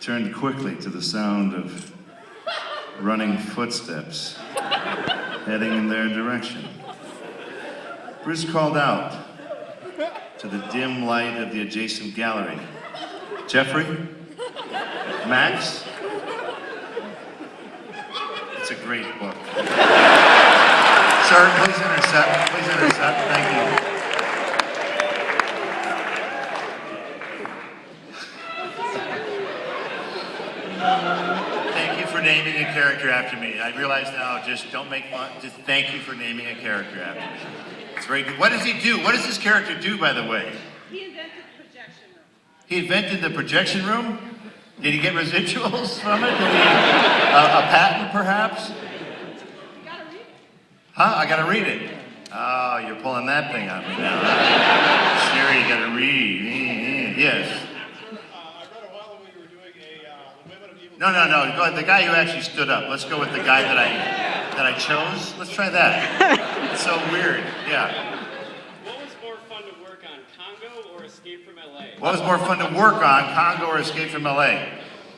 turned quickly to the sound of running footsteps heading in their direction. Bruce called out to the dim light of the adjacent gallery. Jeffrey? Max? It's a great book. Sir, please intercept. Please intercept. Thank you. Thank you for naming a character after me. I realize now, just don't make fun. Just thank you for naming a character after me. It's very good. What does he do? What does this character do, by the way? He invented the projection room. He invented the projection room? Did he get residuals from it? Did he, a patent, perhaps? You gotta read it. Huh? I gotta read it. Oh, you're pulling that thing on me now. Sherry, you gotta read. Yes. I read a while when you were doing the Women of Evil. No. Go ahead. The guy who actually stood up. Let's go with the guy that I chose. Let's try that. It's so weird. Yeah. What was more fun to work on, Congo or Escape from LA? What was more fun to work on, Congo or Escape from LA?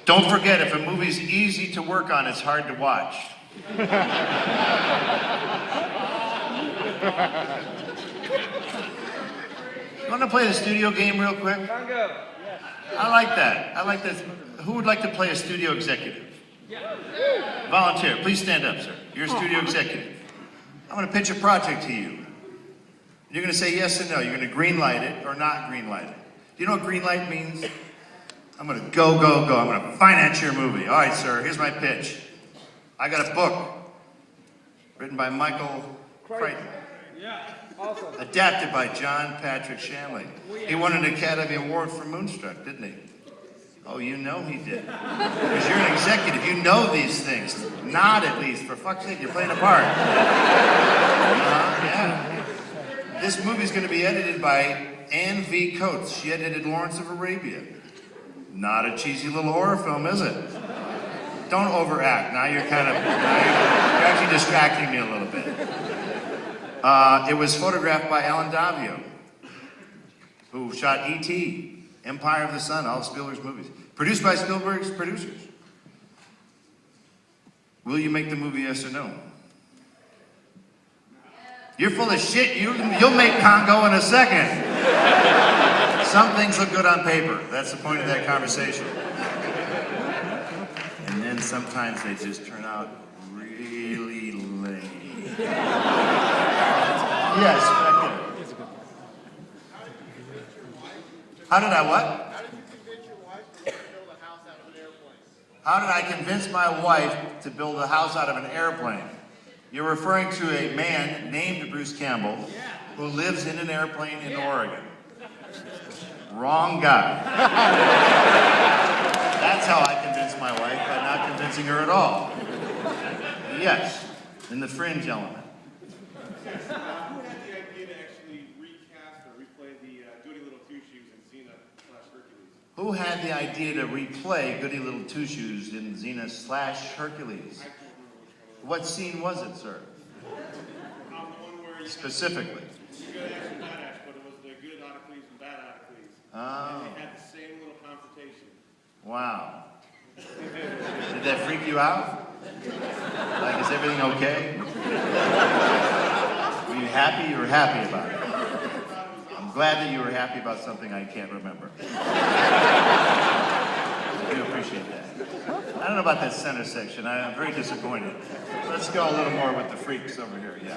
Don't forget, if a movie's easy to work on, it's hard to watch. You want to play the studio game real quick? Congo. I like that. I like that. Who would like to play a studio executive? Volunteer. Please stand up, sir. You're a studio executive. I'm going to pitch a project to you. You're going to say yes and no. You're going to green light it or not green light it. Do you know what green light means? I'm going to go. I'm going to finance your movie. All right, sir. Here's my pitch. I got a book written by Michael Crichton. Yeah, awesome. Adapted by John Patrick Shanley. He won an Academy Award for Moonstruck, didn't he? Oh, you know he did. Because you're an executive. You know these things. Nod at least. For fuck's sake, you're playing a part. Yeah. This movie's going to be edited by Anne V. Coates. She edited Lawrence of Arabia. Not a cheesy little horror film, is it? Don't overact. Now you're actually distracting me a little bit. It was photographed by Alan Davio, who shot E.T., Empire of the Sun, all of Spielberg's movies. Produced by Spielberg's producers. Will you make the movie, yes or no? You're full of shit. You'll make Congo in a second. Some things look good on paper. That's the point of that conversation. And then sometimes they just turn out really lame. Yes, back there. How did I what? How did you convince your wife to build a house out of an airplane? How did I convince my wife to build a house out of an airplane? You're referring to a man named Bruce Campbell who lives in an airplane in Oregon. Wrong guy. That's how I convinced my wife, by not convincing her at all. Yes, in the fringe element. Who had the idea to replay Goody Little Two-Shoes in Xena / Hercules? Who had the idea to replay Goody Little Two-Shoes in Xena / Hercules? What scene was it, sir? The one where you Specifically. good ass and bad ass, but it was the good Ottocles and bad Ottocles. Oh, And they had the same little confrontation. wow. Did that freak you out? Like, is everything okay? Were you happy? You were happy about it. I'm glad that you were happy about something I can't remember. I do appreciate that. I don't know about that center section. I'm very disappointed. Let's go a little more with the freaks over here. Yeah.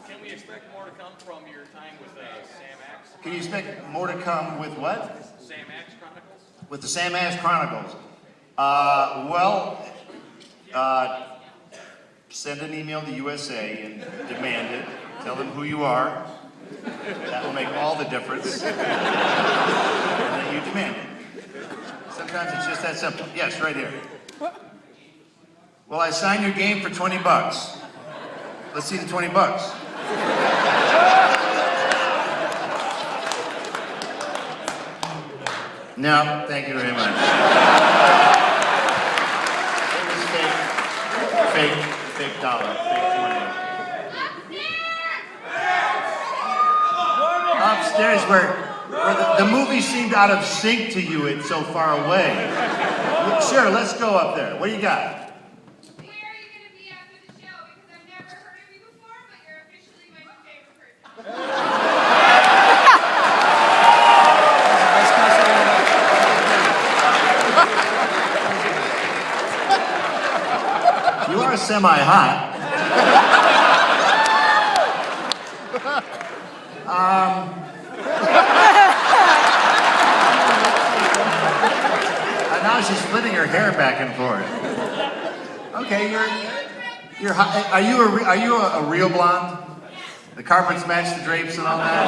Can we expect more to come from your time with Sam Axe? Can you expect more to come with what? Sam Axe Chronicles? With the Sam Axe Chronicles. Send an email to USA and demand it. Tell them who you are. That will make all the difference. And then you demand it. Sometimes it's just that simple. Yes, right here. Well, I signed your game for $20. Let's see the $20. No, thank you very much. It was fake dollar, fake $20. Upstairs where Or the movie seemed out of sync to you, it's so far away. Sure, let's go up there. What do you got? Where are you going to be after the show? Because I've never heard of you before, but you're officially my new favorite person. You are semi-hot. Now she's splitting her hair back and forth. Okay, you're hot. Are you a real blonde? The carpets match the drapes and all that?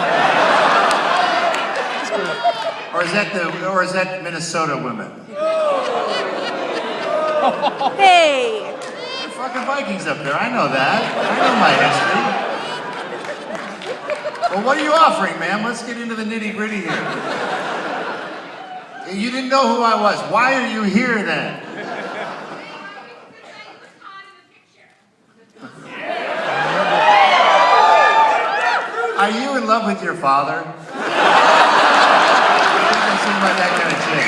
Or is that Minnesota women? Hey! They're fucking Vikings up there. I know that. I know my history. Well, what are you offering, ma'am? Let's get into the nitty-gritty here. You didn't know who I was. Why are you here then? Are you in love with your father? Doesn't seem like that kind of chick.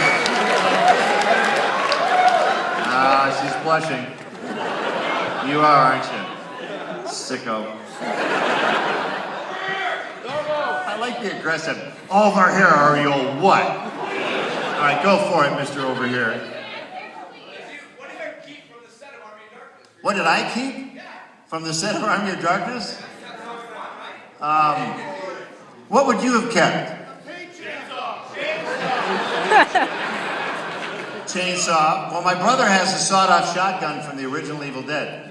She's blushing. You are, aren't you? Sicko. I like the aggressive. All of our hair are you what? All right, go for it, Mr. Over here. What did you keep from the set of Army of Darkness? What did I keep from the set of Army of Darkness? What would you have kept? Chainsaw. Well, my brother has a sawed-off shotgun from the original Evil Dead.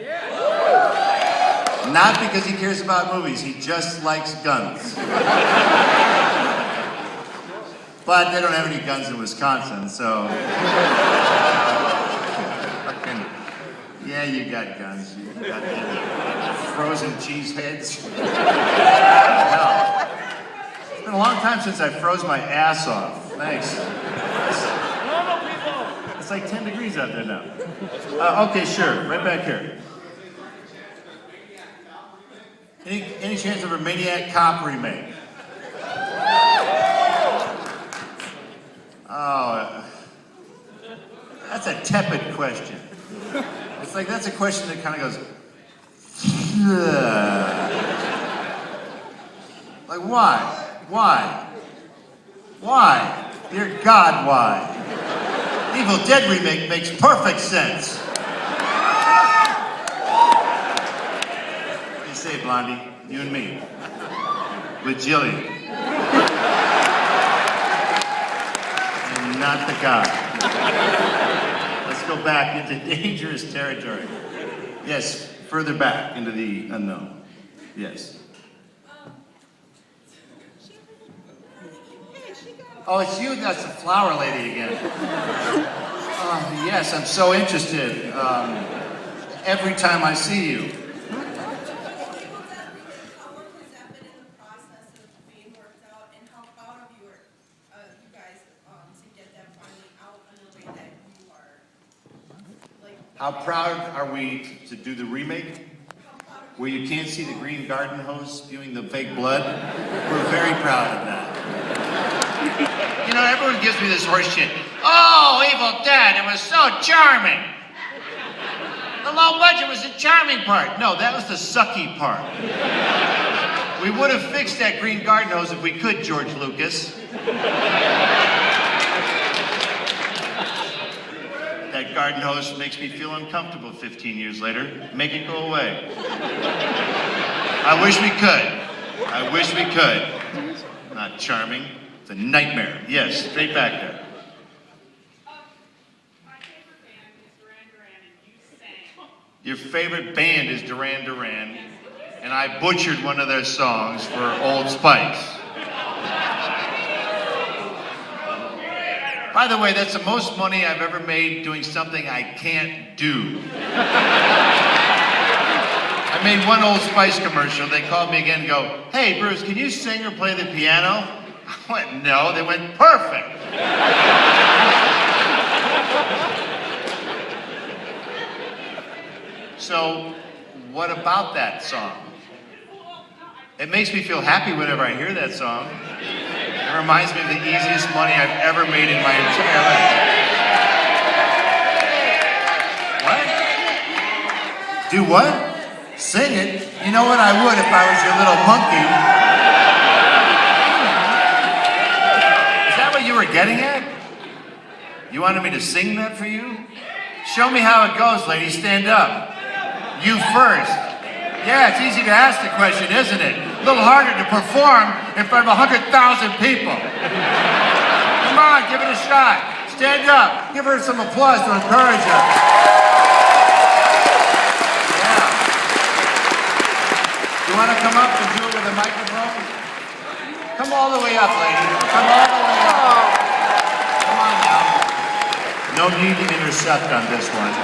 Not because he cares about movies, he just likes guns. But they don't have any guns in Wisconsin, so... Yeah, you got guns. You got frozen cheese heads. Hell. It's been a long time since I froze my ass off. Thanks. It's like 10 degrees out there now. Okay, sure. Right back here. Any chance of a Maniac Cop remake? Oh, that's a tepid question. It's like that's a question that kind of goes, like why? Why? Dear God, why? Evil Dead remake makes perfect sense. What do you say, Blondie? You and me. With Jillian. And not the guy. Let's go back into dangerous territory. Yes, further back into the unknown. Yes. Oh, it's you? That's the flower lady again. Yes, I'm so interested. Every time I see you. How proud are we to do the remake? Where you can't see the green garden hose spewing the fake blood? We're very proud of that. You know, everyone gives me this horse shit. Oh, Evil Dead, it was so charming. The low budget was the charming part. No, that was the sucky part. We would have fixed that green garden hose if we could, George Lucas. That garden hose makes me feel uncomfortable 15 years later. Make it go away. I wish we could. I wish we could. Not charming. It's a nightmare. Yes, straight back there. My favorite band is Duran Duran, and you sang. Your favorite band is Duran Duran, and I butchered one of their songs for Old Spice. By the way, that's the most money I've ever made doing something I can't do. I made one Old Spice commercial. They called me again and go, "Hey, Bruce, can you sing or play the piano?" I went, "No." They went, "Perfect." So, what about that song? It makes me feel happy whenever I hear that song. It reminds me of the easiest money I've ever made in my entire life. What? Do what? Sing it? You know what? I would if I was your little monkey. Is that what you were getting at? You wanted me to sing that for you? Show me how it goes, lady. Stand up. You first. Yeah, it's easy to ask the question, isn't it? A little harder to perform in front of 100,000 people. Come on, give it a shot. Stand up. Give her some applause to encourage her. Yeah. You want to come up and do it with a microphone? Come all the way up, lady. Come all the way up. Come on now. No need to intercept on this one.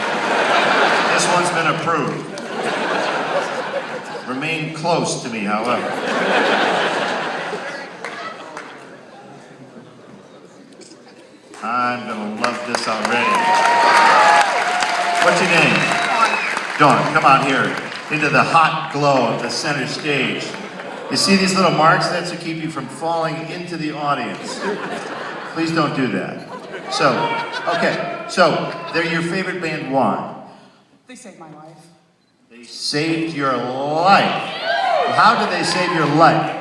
This one's been approved. Remain close to me, however. I'm gonna love this already. What's your name? Dawn. Come on here into the hot glow of the center stage. You see these little marks? That's to keep you from falling into the audience. Please don't do that. So, okay. So, they're your favorite band. Why? They saved my life. They saved your life. How did they save your life?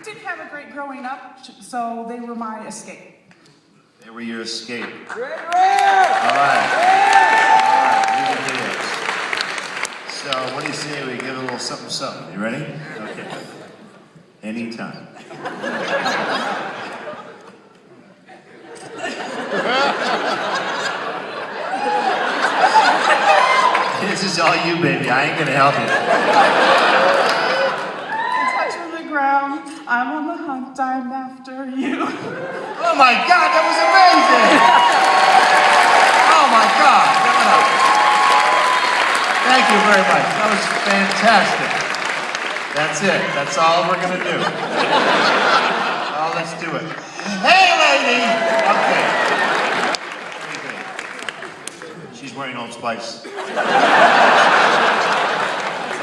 Didn't have a great growing up, so they were my escape. They were your escape. All right. All right. So, what do you say we give a little something, something? You ready? Okay. Anytime. This is all you, baby. I ain't gonna help you. Touch of the ground, I'm on the hunt, I'm after you. Oh my God, that was amazing! Oh my God, give it up. Thank you very much. That was fantastic. That's it. That's all we're gonna do. Oh, let's do it. Hey, lady! Okay. She's wearing Old Spice. It's a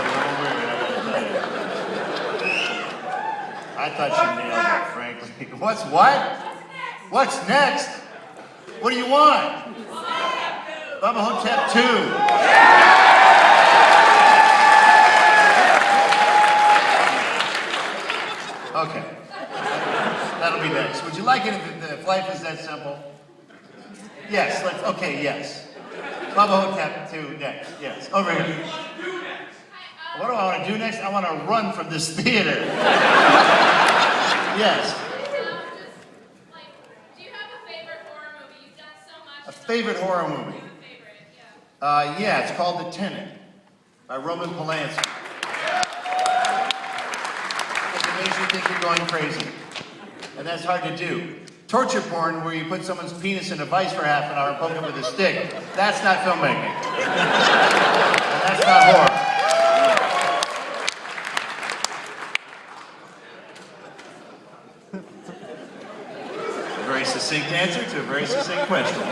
little weird, I gotta tell you. I thought she nailed it, frankly. What's next? What do you want? Bubba Hotep 2. Okay. That'll be next. Would you like it if life is that simple? Yes, okay, yes. Bubba Hotep 2 next, yes. Over here. What do I want to do next? I want to run from this theater. Yes. Do you have a favorite horror movie? You've done so much. A favorite horror movie? Yeah, it's called The Tenant by Roman Polanski. It makes you think you're going crazy. And that's hard to do. Torture porn, where you put someone's penis in a vice for half an hour and poke it with a stick, that's not filmmaking. And that's not horror. A very succinct answer to a very succinct question.